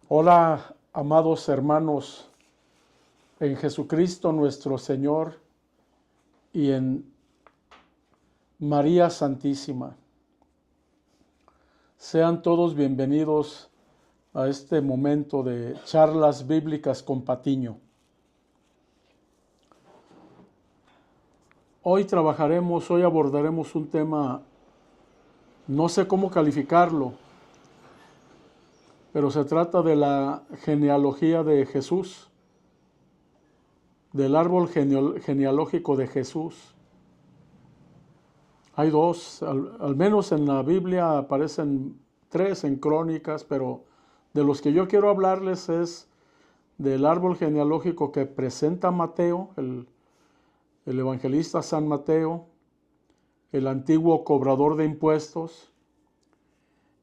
Hola, amados hermanos, en Jesucristo nuestro Señor y en María Santísima. Sean todos bienvenidos a este momento de charlas bíblicas con Patiño. Hoy abordaremos un tema, no sé cómo calificarlo, pero se trata de la genealogía de Jesús, del árbol genealógico de Jesús. Hay dos, al menos en la Biblia aparecen tres en Crónicas, pero de los que yo quiero hablarles es del árbol genealógico que presenta Mateo, el evangelista San Mateo, el antiguo cobrador de impuestos,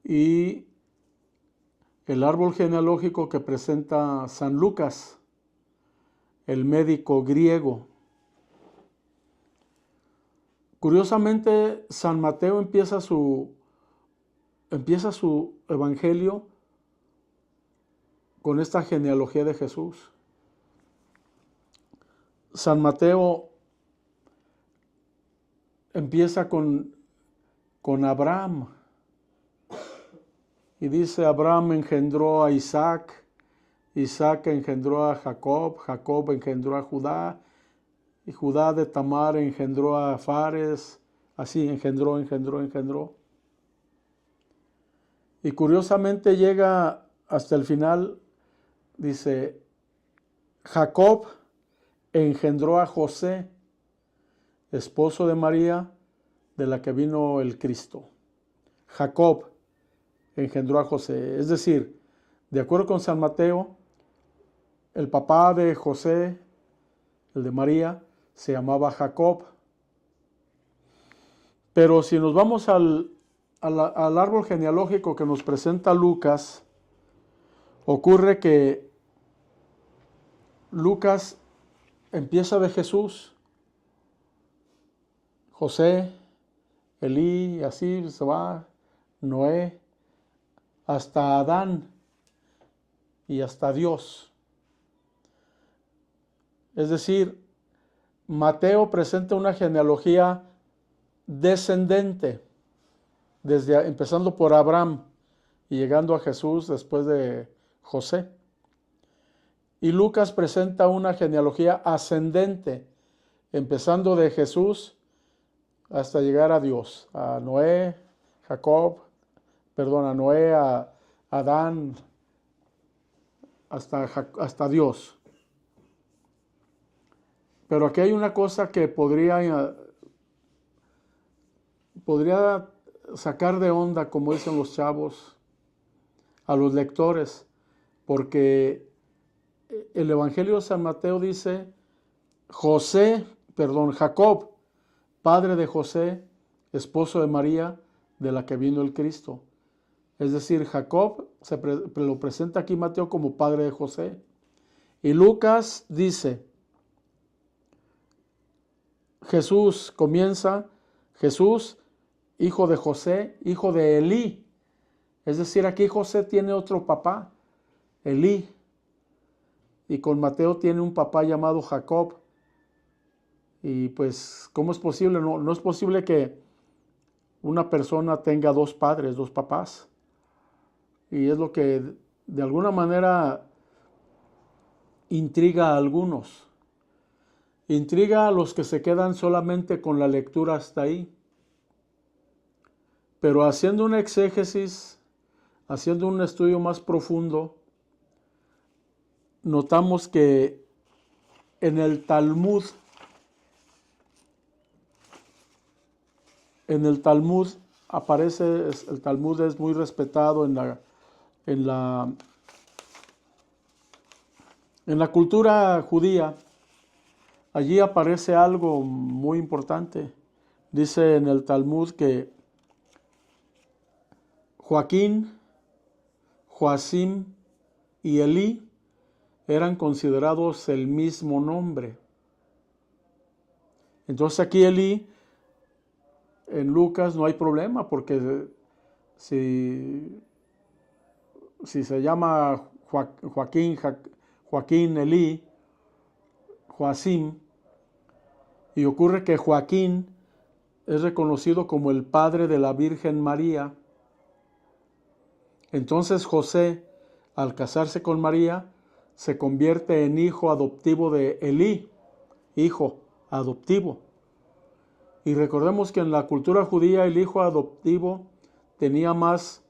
y el árbol genealógico que presenta San Lucas, el médico griego. Curiosamente, San Mateo empieza su evangelio con esta genealogía de Jesús. San Mateo empieza con Abraham y dice: Abraham engendró a Isaac, Isaac engendró a Jacob, Jacob engendró a Judá, y Judá de Tamar engendró a Fares, así engendró. Y curiosamente llega hasta el final, dice: Jacob engendró a José, esposo de María, de la que vino el Cristo. Jacob engendró a José. Es decir, de acuerdo con San Mateo, el papá de José, el de María, se llamaba Jacob. Pero si nos vamos al árbol genealógico que nos presenta Lucas, ocurre que Lucas empieza de Jesús, José, Elí, y así se va, Noé, hasta Adán y hasta Dios. Es decir, Mateo presenta una genealogía descendente, empezando por Abraham y llegando a Jesús después de José. Y Lucas presenta una genealogía ascendente, empezando de Jesús hasta llegar a Dios, a Noé, a Noé, a Adán, hasta Dios. Pero aquí hay una cosa que podría sacar de onda, como dicen los chavos, a los lectores, porque el Evangelio de San Mateo dice Jacob, padre de José, esposo de María, de la que vino el Cristo. Es decir, Jacob lo presenta aquí Mateo como padre de José. Y Lucas dice, Jesús, hijo de José, hijo de Elí. Es decir, aquí José tiene otro papá, Elí. Y con Mateo tiene un papá llamado Jacob. Y pues, ¿cómo es posible? No es posible que una persona tenga dos padres, dos papás. Y es lo que de alguna manera intriga a algunos. Intriga a los que se quedan solamente con la lectura hasta ahí. Pero haciendo una exégesis, haciendo un estudio más profundo, notamos que en el Talmud aparece, el Talmud es muy respetado en la cultura judía. Allí aparece algo muy importante. Dice en el Talmud que Joaquín, Joacim y Elí eran considerados el mismo nombre. Entonces aquí Elí, en Lucas no hay problema, porque si se llama Joaquín, Elí, Joacim, y ocurre que Joaquín es reconocido como el padre de la Virgen María. Entonces José, al casarse con María, se convierte en hijo adoptivo de Elí, hijo adoptivo. Y recordemos que en la cultura judía el hijo adoptivo tenía más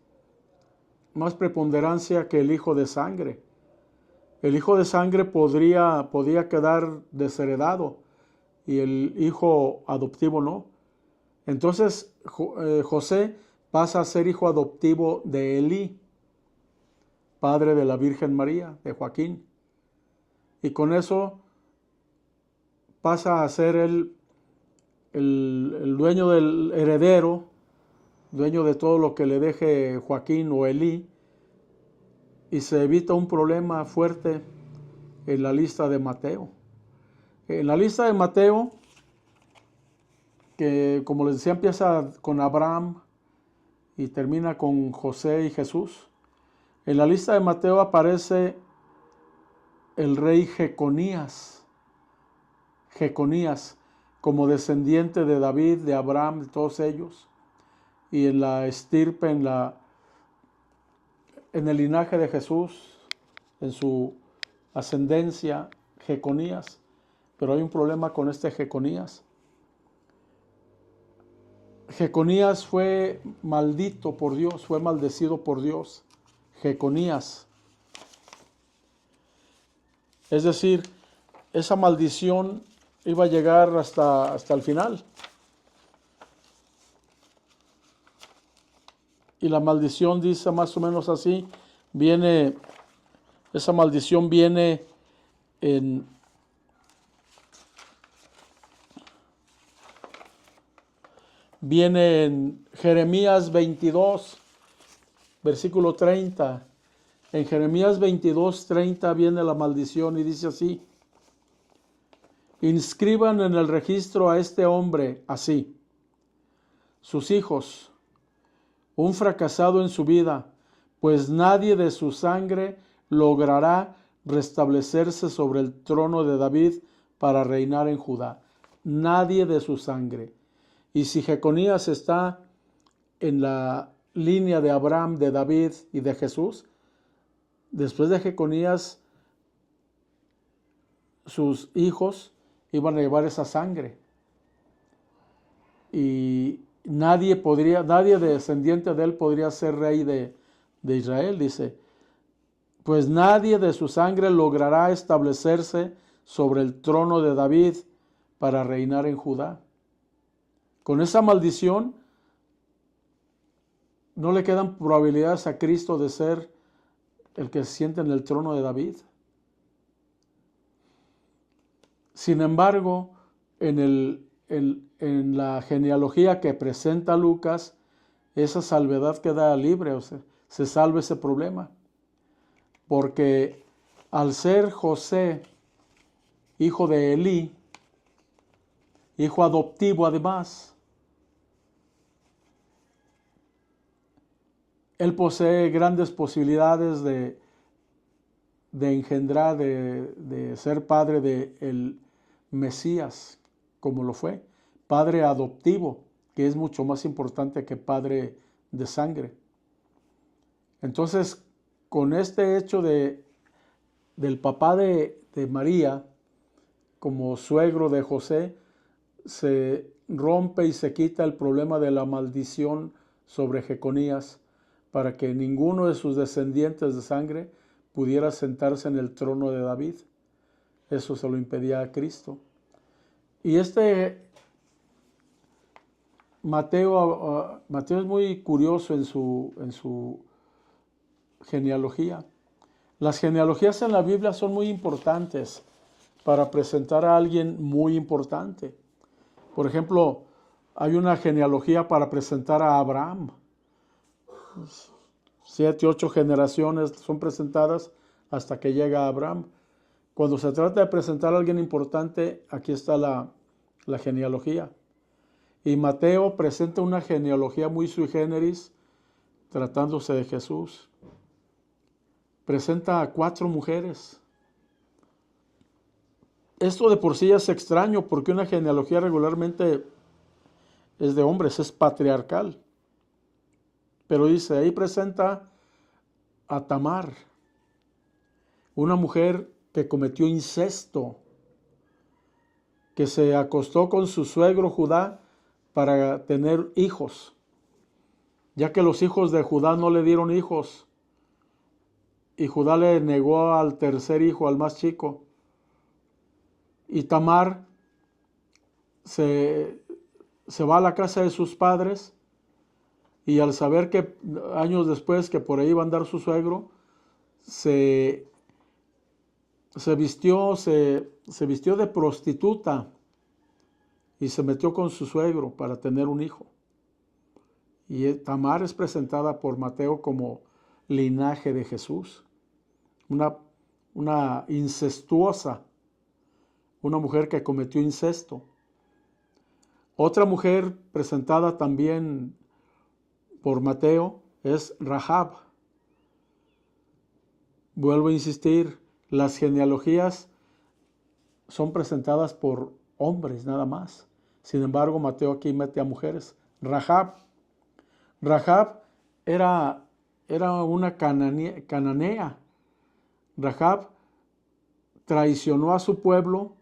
preponderancia que el hijo de sangre. El hijo de sangre podía quedar desheredado y el hijo adoptivo no. Entonces José pasa a ser hijo adoptivo de Elí, padre de la Virgen María, de Joaquín. Y con eso pasa a ser el dueño del heredero, dueño de todo lo que le deje Joaquín o Elí, y se evita un problema fuerte en la lista de Mateo. En la lista de Mateo, que como les decía empieza con Abraham y termina con José y Jesús, en la lista de Mateo aparece el rey Jeconías, como descendiente de David, de Abraham, de todos ellos, y en la estirpe, en el linaje de Jesús, en su ascendencia, Jeconías. Pero hay un problema con este Jeconías. Jeconías fue maldito por Dios, fue maldecido por Dios. Jeconías. Es decir, esa maldición iba a llegar hasta el final. Y la maldición dice más o menos así, esa maldición viene en Jeremías 22, versículo 30. En Jeremías 22, 30 viene la maldición y dice así: inscriban en el registro a este hombre así: sus hijos, un fracasado en su vida, pues nadie de su sangre logrará restablecerse sobre el trono de David para reinar en Judá. Nadie de su sangre. Y si Jeconías está en la línea de Abraham, de David y de Jesús, después de Jeconías, sus hijos iban a llevar esa sangre. Y nadie descendiente de él podría ser rey de Israel, dice. Pues nadie de su sangre logrará establecerse sobre el trono de David para reinar en Judá. Con esa maldición no le quedan probabilidades a Cristo de ser el que se siente en el trono de David. Sin embargo, en la genealogía que presenta Lucas, esa salvedad queda libre, o sea, se salva ese problema. Porque al ser José, hijo de Elí, hijo adoptivo además, él posee grandes posibilidades de engendrar, de ser padre del Mesías, como lo fue. Padre adoptivo, que es mucho más importante que padre de sangre. Entonces, con este hecho del papá de María, como suegro de José, se rompe y se quita el problema de la maldición sobre Jeconías, para que ninguno de sus descendientes de sangre pudiera sentarse en el trono de David. Eso se lo impedía a Cristo. Y Mateo es muy curioso en su genealogía. Las genealogías en la Biblia son muy importantes para presentar a alguien muy importante. Por ejemplo, hay una genealogía para presentar a Abraham. 7, 8 generaciones son presentadas hasta que llega Abraham. Cuando se trata de presentar a alguien importante, aquí está la genealogía. Y Mateo presenta una genealogía muy sui generis, tratándose de Jesús. presenta a 4 mujeres. Esto de por sí es extraño porque una genealogía regularmente es de hombres, es patriarcal. Pero dice, ahí presenta a Tamar, una mujer que cometió incesto, que se acostó con su suegro Judá para tener hijos, ya que los hijos de Judá no le dieron hijos, y Judá le negó al tercer hijo, al más chico. Y Tamar se va a la casa de sus padres, y al saber que años después que por ahí iba a andar su suegro, se vistió de prostituta y se metió con su suegro para tener un hijo. Y Tamar es presentada por Mateo como linaje de Jesús, una incestuosa, una mujer que cometió incesto. Otra mujer presentada también por Mateo es Rahab. Vuelvo a insistir, las genealogías son presentadas por hombres nada más. Sin embargo, Mateo aquí mete a mujeres. Rahab era una cananea. Rahab traicionó a su pueblo.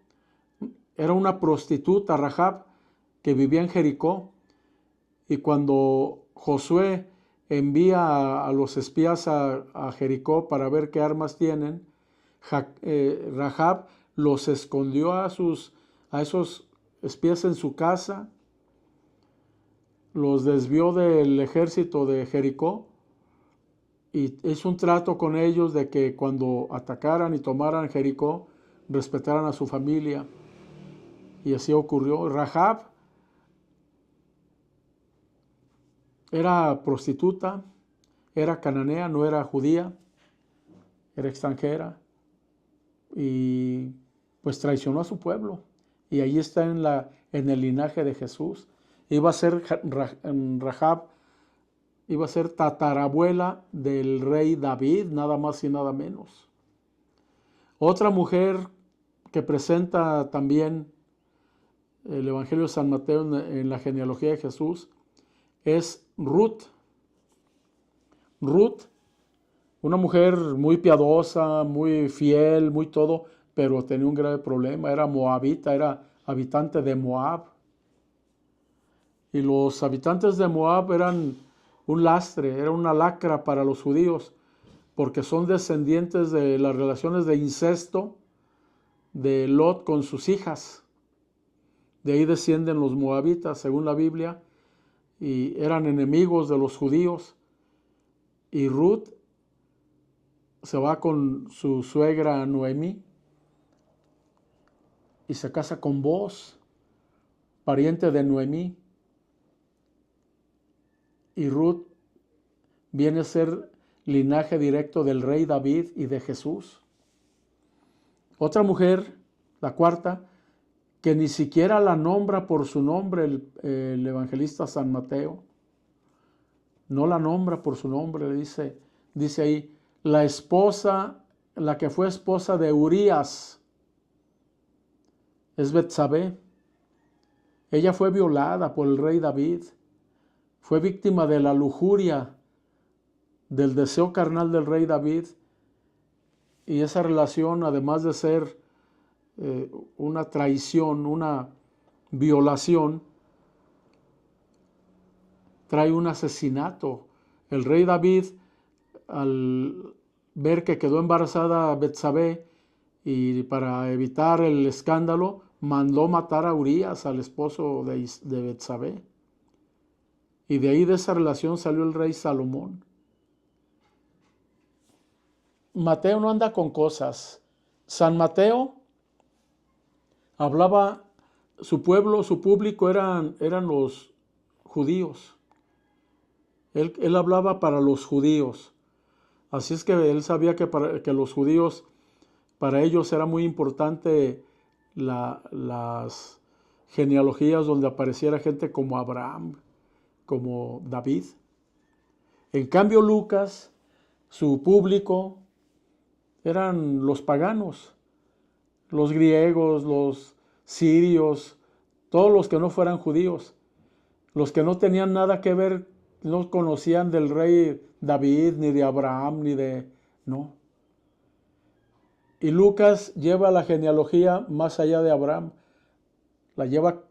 Era una prostituta, Rahab, que vivía en Jericó. Y cuando Josué envía a los espías a Jericó para ver qué armas tienen, Rahab los escondió a esos espías en su casa, los desvió del ejército de Jericó y hizo un trato con ellos de que cuando atacaran y tomaran Jericó, respetaran a su familia. Y así ocurrió. Rahab era prostituta, era cananea, no era judía, era extranjera y pues traicionó a su pueblo. Y ahí está en el linaje de Jesús. Rahab iba a ser tatarabuela del rey David, nada más y nada menos. Otra mujer que presenta también el Evangelio de San Mateo en la genealogía de Jesús es Ruth. Ruth, una mujer muy piadosa, muy fiel, muy todo, pero tenía un grave problema. Era moabita, era habitante de Moab. Y los habitantes de Moab eran un lastre, era una lacra para los judíos, porque son descendientes de las relaciones de incesto de Lot con sus hijas. De ahí descienden los moabitas, según la Biblia, y eran enemigos de los judíos. Y Ruth se va con su suegra Noemí y se casa con Boaz, pariente de Noemí. Y Ruth viene a ser linaje directo del rey David y de Jesús. Otra mujer, la cuarta, que ni siquiera la nombra por su nombre el evangelista San Mateo. No la nombra por su nombre, dice ahí, la que fue esposa de Urías, es Betsabé. Ella fue violada por el rey David. Fue víctima de la lujuria, del deseo carnal del rey David. Y esa relación, además de ser una traición, una violación, trae un asesinato. El rey David, al ver que quedó embarazada Betsabé, y para evitar el escándalo, mandó matar a Urías, al esposo de Betsabé. Y de ahí, de esa relación, salió el rey Salomón. Mateo no anda con cosas. San Mateo hablaba, su pueblo, su público eran los judíos. Él hablaba para los judíos. Así es que él sabía que los judíos, para ellos era muy importante las genealogías donde apareciera gente como Abraham, como David. En cambio, Lucas, su público, eran los paganos, los griegos, los sirios, todos los que no fueran judíos, los que no tenían nada que ver, no conocían del rey David, ni de Abraham, ni de... no. Y Lucas lleva la genealogía más allá de Abraham, la lleva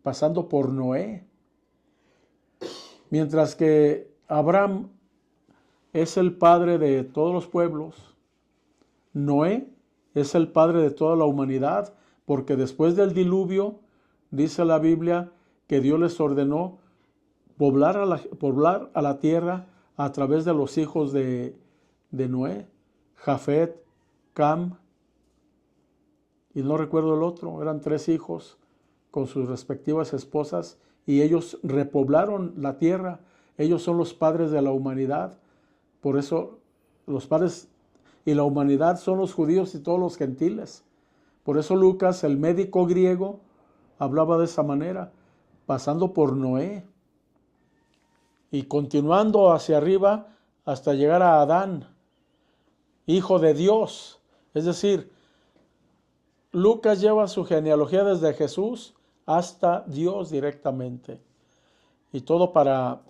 pasando por Noé. Mientras que Abraham es el padre de todos los pueblos, Noé es el padre de toda la humanidad, porque después del diluvio, dice la Biblia, que Dios les ordenó poblar a la tierra a través de los hijos de Noé, Jafet, Cam, y no recuerdo el otro, eran 3 hijos con sus respectivas esposas, y ellos repoblaron la tierra. Ellos son los padres de la humanidad. Por eso los padres y la humanidad son los judíos y todos los gentiles. Por eso Lucas, el médico griego, hablaba de esa manera, pasando por Noé y continuando hacia arriba hasta llegar a Adán, hijo de Dios. Es decir, Lucas lleva su genealogía desde Jesús hasta Dios directamente. Y todo para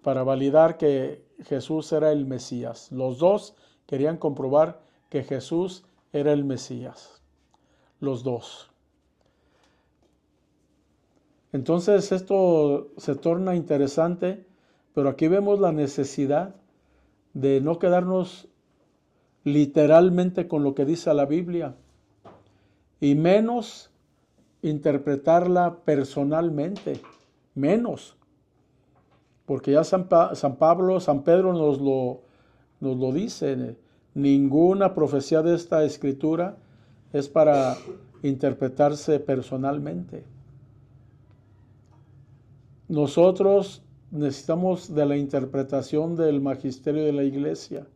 validar que Jesús era el Mesías. Los dos querían comprobar que Jesús era el Mesías. Los dos. Entonces esto se torna interesante, pero aquí vemos la necesidad de no quedarnos literalmente con lo que dice la Biblia, y menos interpretarla personalmente, menos. Porque ya San Pedro nos lo dice, ninguna profecía de esta escritura es para interpretarse personalmente. Nosotros necesitamos de la interpretación del magisterio de la iglesia.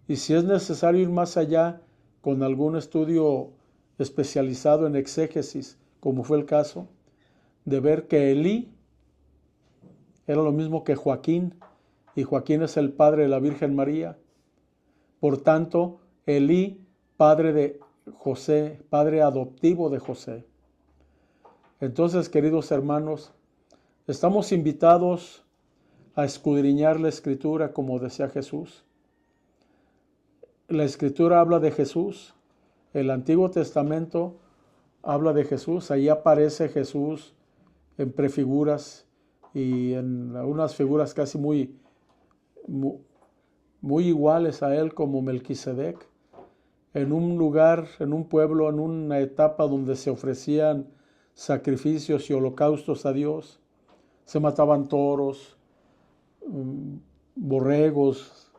Y si es necesario ir más allá con algún estudio especializado en exégesis, como fue el caso, de ver que Elí era lo mismo que Joaquín, y Joaquín es el padre de la Virgen María. Por tanto, Elí, padre de José, padre adoptivo de José. Entonces, queridos hermanos, estamos invitados a escudriñar la Escritura como decía Jesús. La Escritura habla de Jesús. El Antiguo Testamento habla de Jesús. Ahí aparece Jesús en prefiguras y en unas figuras casi muy iguales a él, como Melquisedec, en un lugar, en un pueblo, en una etapa donde se ofrecían sacrificios y holocaustos a Dios. Se mataban toros, borregos,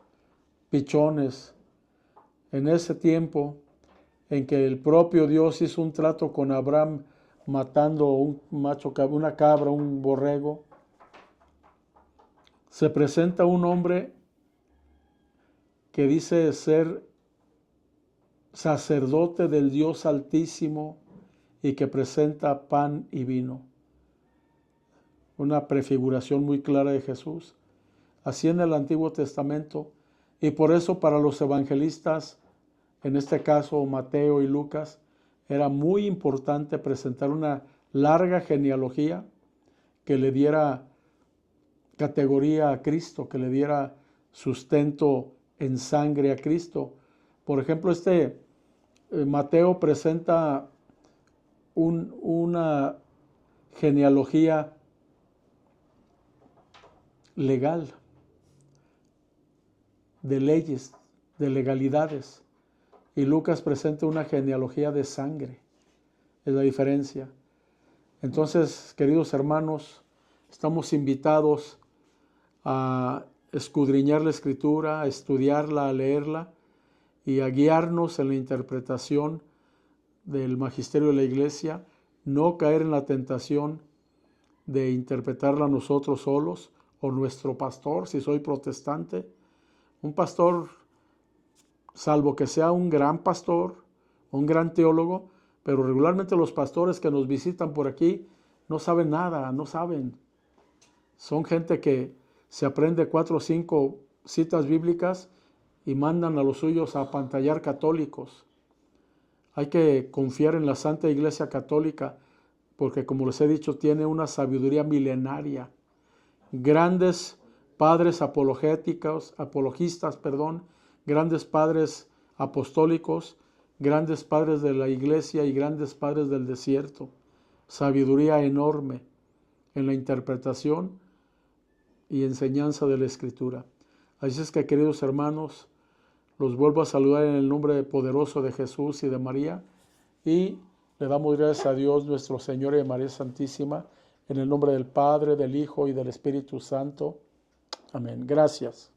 pichones. En ese tiempo en que el propio Dios hizo un trato con Abraham, matando un macho, una cabra, un borrego, se presenta un hombre que dice ser sacerdote del Dios Altísimo y que presenta pan y vino. Una prefiguración muy clara de Jesús. Así en el Antiguo Testamento, y por eso para los evangelistas, en este caso Mateo y Lucas, era muy importante presentar una larga genealogía que le diera categoría a Cristo, que le diera sustento en sangre a Cristo. Por ejemplo, Mateo presenta una genealogía legal, de leyes, de legalidades, y Lucas presenta una genealogía de sangre. Es la diferencia. Entonces, queridos hermanos, estamos invitados a escudriñar la Escritura, a estudiarla, a leerla y a guiarnos en la interpretación del magisterio de la Iglesia, no caer en la tentación de interpretarla nosotros solos o nuestro pastor, si soy protestante. Un pastor, salvo que sea un gran pastor, un gran teólogo, pero regularmente los pastores que nos visitan por aquí no saben nada, no saben. Son gente que se aprende 4 o 5 citas bíblicas y mandan a los suyos a apantallar católicos. Hay que confiar en la Santa Iglesia Católica porque, como les he dicho, tiene una sabiduría milenaria. Grandes padres apologistas, grandes padres apostólicos, grandes padres de la Iglesia y grandes padres del desierto. Sabiduría enorme en la interpretación y enseñanza de la Escritura. Así es que, queridos hermanos, los vuelvo a saludar en el nombre poderoso de Jesús y de María, y le damos gracias a Dios nuestro Señor y a María Santísima, en el nombre del Padre, del Hijo y del Espíritu Santo. Amén. Gracias.